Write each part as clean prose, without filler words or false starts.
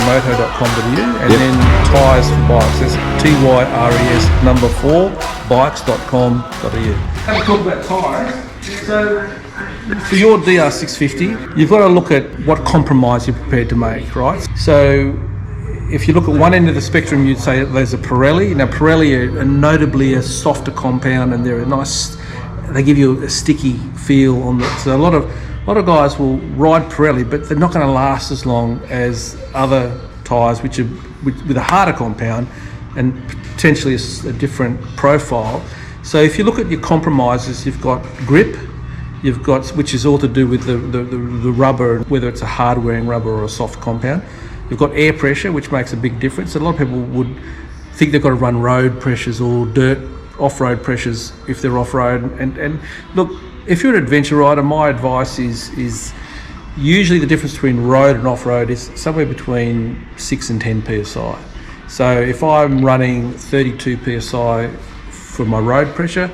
moto.com.au, and then tyres for bikes. That's TYRES number 4 bikes.com.au. Have a talk about tyres. So for your DR650, you've got to look at what compromise you're prepared to make, right? So if you look at one end of the spectrum, you'd say there's a Pirelli. Now Pirelli are notably a softer compound, and they're a nice, they give you a sticky feel on the, so a lot of guys will ride Pirelli, but they're not going to last as long as other tyres which are with a harder compound and potentially a different profile. So if you look at your compromises, you've got grip, you've got, which is all to do with the rubber, whether it's a hard wearing rubber or a soft compound. You've got air pressure, which makes a big difference. A lot of people would think they've got to run road pressures or dirt off-road pressures if they're off-road. And look, if you're an adventure rider, my advice is usually the difference between road and off-road is somewhere between 6 and 10 psi. So if I'm running 32 psi for my road pressure,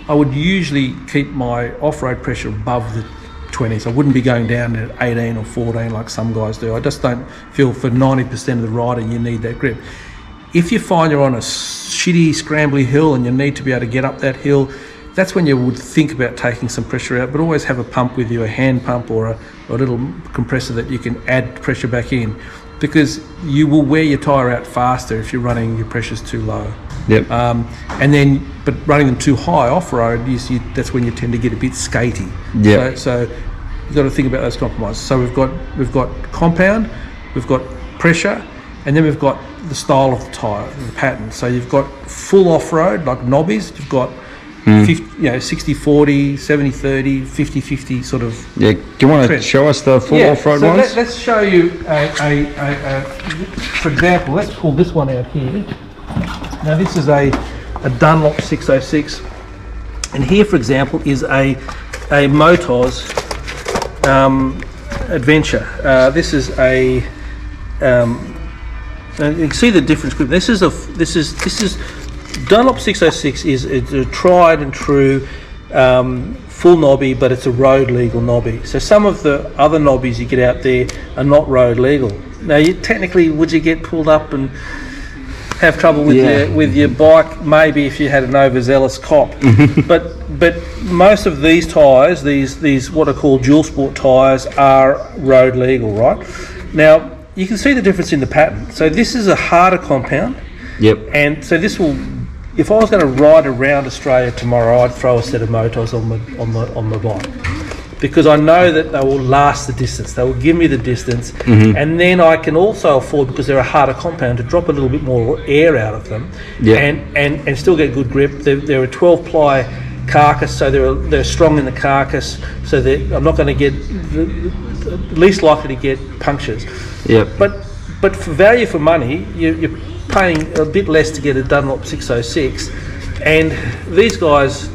I would usually keep my off-road pressure above the 20s. I wouldn't be going down to 18 or 14 like some guys do. I just don't feel for 90% of the riding you need that grip. If you find you're on a shitty, scrambly hill and you need to be able to get up that hill, that's when you would think about taking some pressure out, but always have a pump with you, a hand pump or a little compressor that you can add pressure back in, because you will wear your tyre out faster if you're running your pressures too low. Yep. And then, but running them too high off-road, that's when you tend to get a bit skatey. Yep. So you've got to think about those compromises. So we've got compound, we've got pressure, and then we've got the style of the tyre, the pattern. So you've got full off-road, like knobbies, you've got 60-40, 70-30, 50-50 sort of. Yeah, do you want to show us the full off-road so ones? Let's show you for example, let's pull this one out here. Now this is a Dunlop 606, and here for example is a Motos Adventure. This is a and you can see the difference. This is Dunlop 606 is a tried and true full knobby, but it's a road legal knobby. So some of the other knobbies you get out there are not road legal. Now, technically, would you get pulled up and have trouble with your bike? Maybe if you had an overzealous cop. but most of these tyres, these what are called dual sport tyres, are road legal, right? Now you can see the difference in the pattern. So this is a harder compound. Yep. And so this will, if I was going to ride around Australia tomorrow, I'd throw a set of Motos on the bike, because I know that they will last the distance. They will give me the distance, and then I can also afford, because they're a harder compound, to drop a little bit more air out of them, and still get good grip. They're a 12-ply carcass, so they're strong in the carcass, so that I'm not going to get least likely to get punctures. Yep. But for value for money, you're paying a bit less to get a Dunlop 606, and these guys,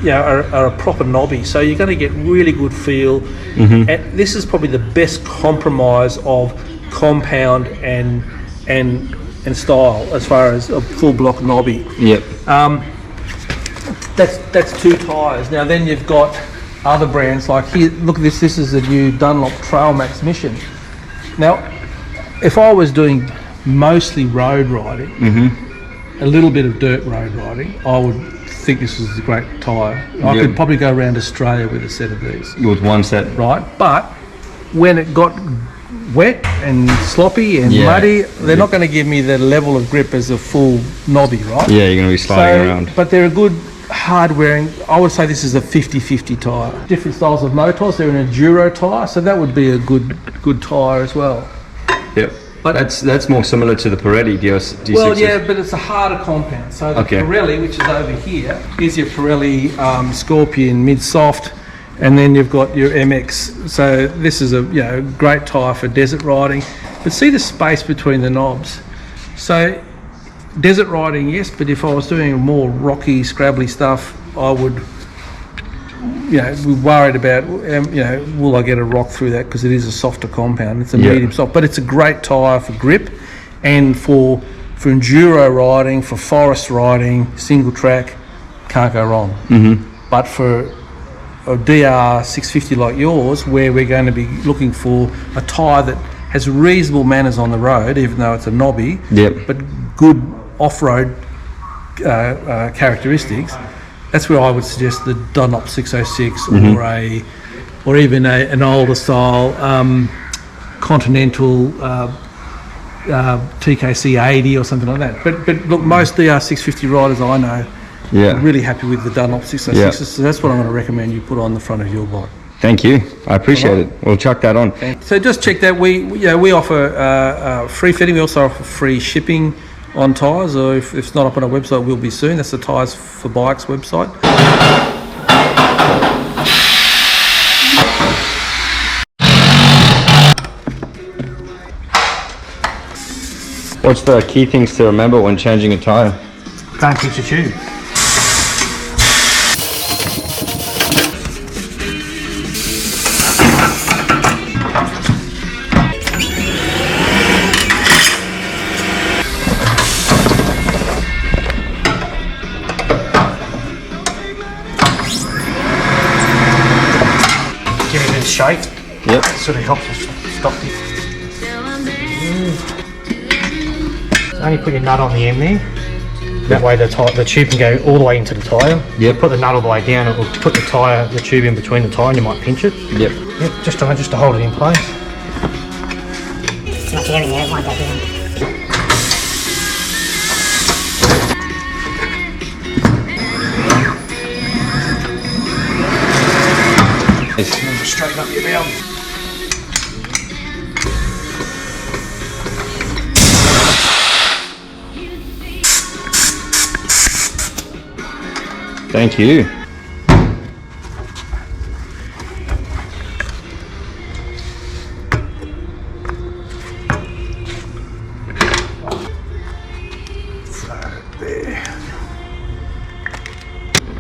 are a proper knobby, so you're going to get really good feel. And this is probably the best compromise of compound and style as far as a full block knobby. Yep. That's two tyres. Now then you've got other brands like here. Look at this. This is a new Dunlop Trail Max Mission. Now, if I was doing mostly road riding, a little bit of dirt road riding, I would think this is a great tyre. I could probably go around Australia with a set of these. With one set. Right, but when it got wet and sloppy and muddy, they're not going to give me the level of grip as a full knobby, right? Yeah, you're going to be sliding around. But they're a good hard wearing. I would say this is a 50-50 tyre. Different styles of Motos. They're an enduro tyre, so that would be a good tyre as well. Yep. But that's more similar to the Pirelli D6. Well, yeah, but it's a harder compound. So the Pirelli, which is over here, is your Pirelli Scorpion mid-soft, and then you've got your MX. So this is a great tyre for desert riding. But see the space between the knobs. So desert riding, yes, but if I was doing more rocky, scrabbly stuff, I would be worried about, will I get a rock through that, because it is a softer compound. It's a medium soft, but it's a great tyre for grip and for enduro riding, for forest riding, single track, can't go wrong. But for a DR 650 like yours, where we're going to be looking for a tyre that has reasonable manners on the road, even though it's a knobby, Yep. but good off-road characteristics, that's where I would suggest the Dunlop 606 or even an older style Continental TKC 80 or something like that. But look, most DR650 riders I know are really happy with the Dunlop 606s, so that's what I'm going to recommend you put on the front of your bike. Thank you. I appreciate it. We'll chuck that on. So just check that. We offer free fitting. We also offer free shipping on tyres, or if it's not up on our website, will be soon. That's the Tyres for Bikes website. What's the key things to remember when changing a tyre? Don't pinch the tube. Give it a bit of shape. Yep. Sort of helps us stop it. Only put your nut on the end there. That way the tube can go all the way into the tyre. Yep. Put the nut all the way down, it will put the tube in between the tyre and you might pinch it. Yep. Yep, just to hold it in place. It's not too heavy there, it might go down. Straighten up your belt. Thank you.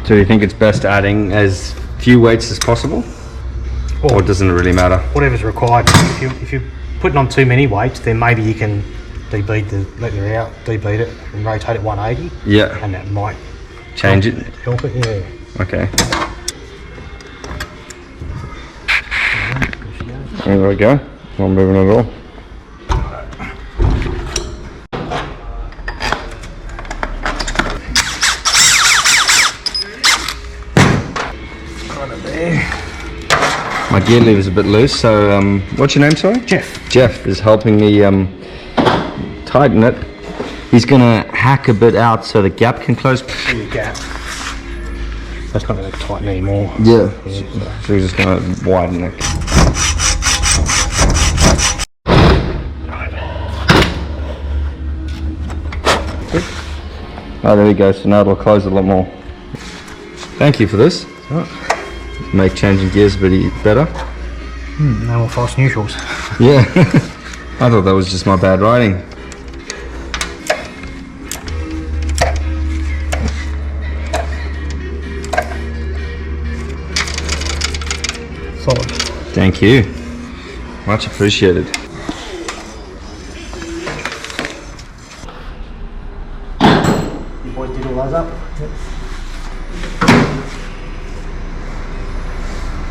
So you think it's best adding as few weights as possible? Or doesn't it really matter? Whatever's required. If you're putting on too many weights, then maybe you can debead it and rotate it 180. Yeah. And that might Change it? help it, yeah. Okay. There we go. Not moving at all. My gear lever is a bit loose, so what's your name, sorry? Jeff. Jeff is helping me tighten it. He's gonna hack a bit out so the gap can close. The gap. That's not going to tighten anymore. Yeah. So we're just gonna widen it. Oh, there we go. So now it'll close a lot more. Thank you for this. Make changing gears a bit better. No more false neutrals. Yeah. I thought that was just my bad riding. Solid. Thank you. Much appreciated. You boys did all those up? Yep.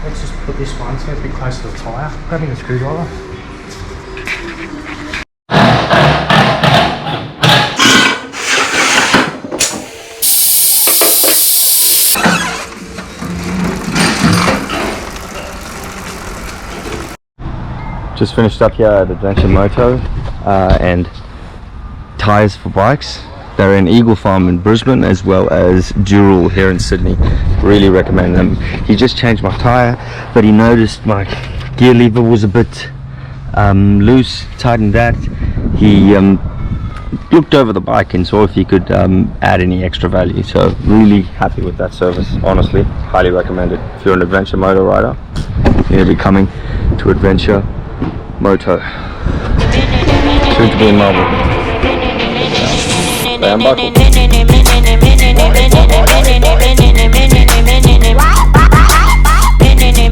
Let's just put this one so it's a bit closer to the tyre. Grabbing the screwdriver. Just finished up here at Adventure Moto and Tyres for Bikes. They're in Eagle Farm in Brisbane as well as Dural here in Sydney. Really recommend them. He just changed my tyre, but he noticed my gear lever was a bit loose, tightened that. He looked over the bike and saw if he could add any extra value. So really happy with that service, honestly. Highly recommend it. If you're an Adventure Moto rider, you're going to be coming to Adventure Moto. Soon to be in Melbourne. Stay unbuckled.